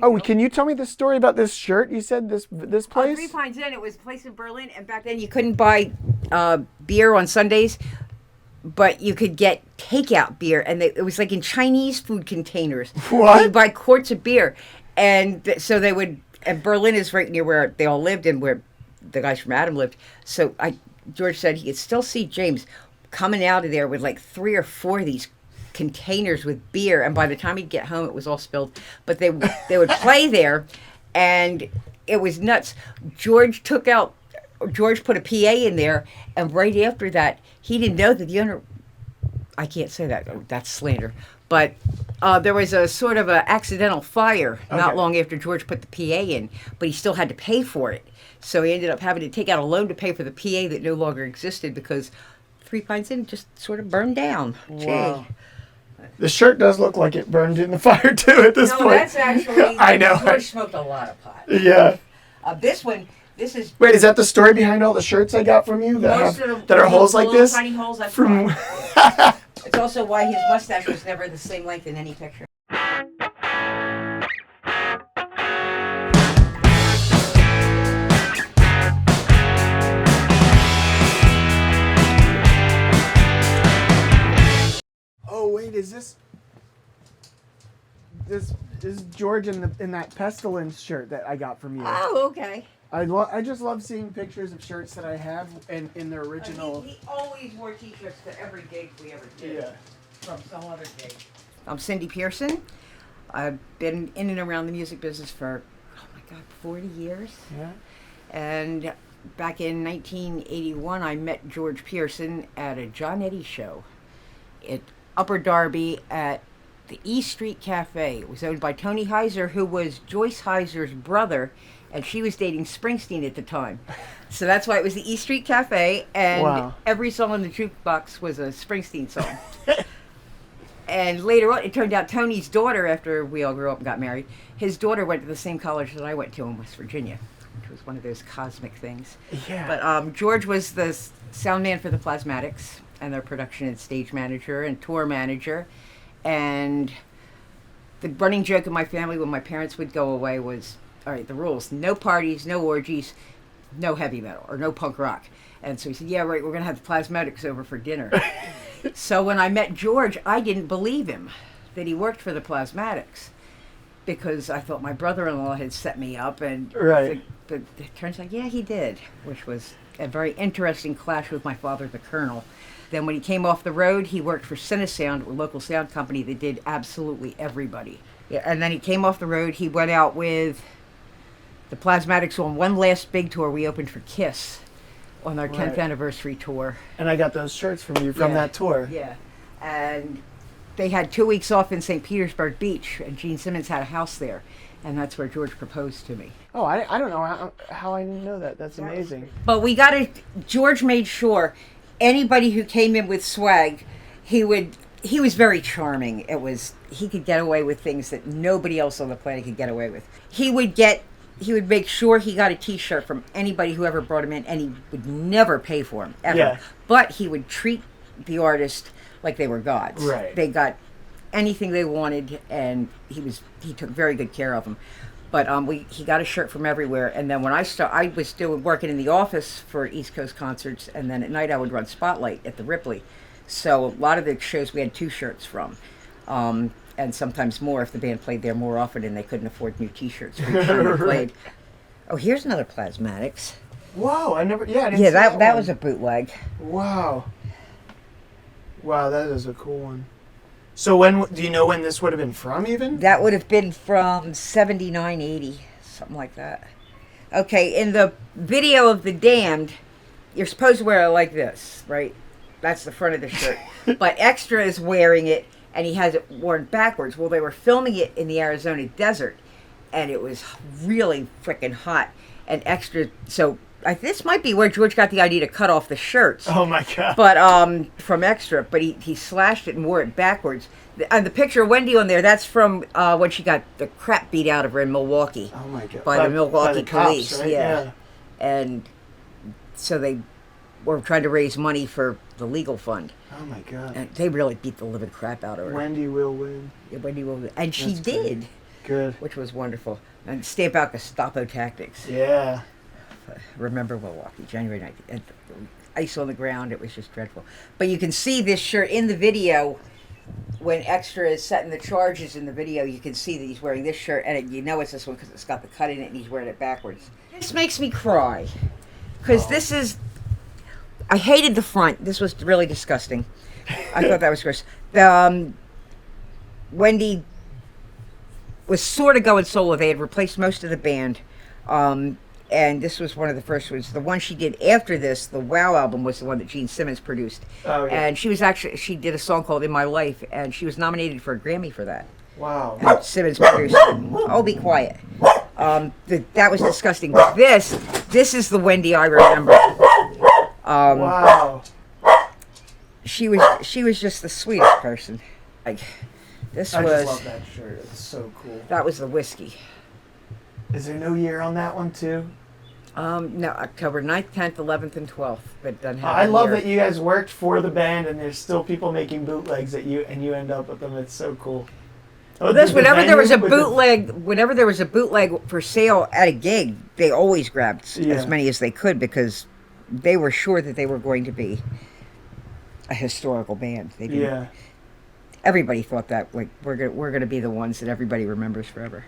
Oh, can you tell me the story about this shirt? You said this place? 3 Pines Inn. It was a place in Berlin, and back then you couldn't buy beer on Sundays, but you could get takeout beer, and it was like in Chinese food containers. What? You'd buy quarts of beer, and so they would. And Berlin is right near where they all lived and where the guys from Adam lived. So George said he could still see James coming out of there with like 3 or 4 of these containers with beer, and by the time he'd get home it was all spilled, but they would play there, and it was nuts. George put a PA in there, and right after that he didn't know that the owner, I can't say that, that's slander, but there was a sort of a accidental fire not long after George put the PA in, but he still had to pay for it, so he ended up having to take out a loan to pay for the PA that no longer existed because 3 Pines Inn just sort of burned down. Wow. The shirt does look like it burned in the fire too at this point. No, that's actually. I know. George smoked a lot of pot. Yeah. This is. Wait, is that the story behind all the shirts I got from you that are holes like this? Tiny holes. That's from. It's also why his mustache was never the same length in any picture. Oh wait, is this is George in that pestilence shirt that I got from you? Oh, okay. I just love seeing pictures of shirts that I have in their original. He always wore T-shirts to every gig we ever did. Yeah. From some other gig. I'm Cindy Pierson. I've been in and around the music business for 40 years. Yeah. And back in 1981, I met George Pierson at a John Eddy show at Upper Darby at the E Street Cafe. It was owned by Tony Heiser, who was Joyce Heiser's brother, and she was dating Springsteen at the time. So that's why it was the E Street Cafe, and every song on the jukebox was a Springsteen song. And later on, it turned out Tony's daughter, after we all grew up and got married, his daughter went to the same college that I went to in West Virginia, which was one of those cosmic things. Yeah. But George was the sound man for the Plasmatics, and their production and stage manager and tour manager. And the running joke in my family when my parents would go away was, all right, the rules: no parties, no orgies, no heavy metal, or no punk rock. And so he said, yeah, right, we're going to have the Plasmatics over for dinner. So when I met George, I didn't believe him that he worked for the Plasmatics, because I thought my brother-in-law had set me up, and but it turns out, yeah, he did, which was a very interesting clash with my father, the Colonel. Then when he came off the road, he worked for Cinesound, a local sound company that did absolutely everybody. Yeah, and then he came off the road, he went out with the Plasmatics on one last big tour. We opened for Kiss on our 10th anniversary tour. And I got those shirts from you from that tour. Yeah. And they had 2 weeks off in St. Petersburg Beach, and Gene Simmons had a house there. And that's where George proposed to me. Oh, I don't know how I didn't know that. That's amazing. But George made sure anybody who came in with swag, he was very charming. He could get away with things that nobody else on the planet could get away with. He would make sure he got a T-shirt from anybody who ever brought him in, and he would never pay for them, ever. Yeah. But he would treat the artist like they were gods. Right. They got anything they wanted, and he took very good care of them. But he got a shirt from everywhere, and then when I was still working in the office for East Coast concerts, and then at night I would run Spotlight at the Ripley. So a lot of the shows we had 2 shirts from. And sometimes more if the band played there more often and they couldn't afford new T-shirts for each time they played. Oh, here's another Plasmatics. Whoa, I didn't see that was a bootleg. Wow, that is a cool one. So do you know when this would have been from even? That would have been from 79, 80, something like that. Okay, in the video of The Damned, you're supposed to wear it like this, right? That's the front of the shirt. But Extra is wearing it, and he has it worn backwards. Well, they were filming it in the Arizona desert, and it was really freaking hot. And Extra, so this might be where George got the idea to cut off the shirts. Oh my God. But from Extra, but he slashed it and wore it backwards. And the picture of Wendy on there, that's from when she got the crap beat out of her in Milwaukee. Oh my God. By the Milwaukee police. Cops, right? Yeah. And so they were trying to raise money for the legal fund. Oh my God. And they really beat the living crap out of her. Wendy will win. Yeah, Wendy will win. And she did. Good. which was wonderful. And Stamp Out Gestapo Tactics. Yeah. Remember Milwaukee, January 19th. And ice on the ground, it was just dreadful. But you can see this shirt in the video. When Extra is setting the charges in the video, you can see that he's wearing this shirt, and you know it's this one because it's got the cut in it, and he's wearing it backwards. This makes me cry, because this is... I hated the front. This was really disgusting. I thought that was gross. Wendy was sort of going solo. They had replaced most of the band, and this was one of the first ones. The one she did after this, the Wow album, was the one that Gene Simmons produced. Oh, yeah. And she did a song called In My Life, and she was nominated for a Grammy for that. Wow. And Simmons produced it. Oh, be quiet. That was disgusting. But this is the Wendy I remember. Wow. She was just the sweetest person. Like, I just love that shirt. It's so cool. That was the whiskey. Is there no year on that one too? No, October 9th, 10th, 11th, and 12th. But doesn't have I love year. that you guys worked for the band, and there's still people making bootlegs and you end up with them. It's so cool. Oh, Whenever there was a bootleg for sale at a gig, they always grabbed as many as they could because they were sure that they were going to be a historical band. They didn't. Yeah. Everybody thought that, like, we're going to be the ones that everybody remembers forever.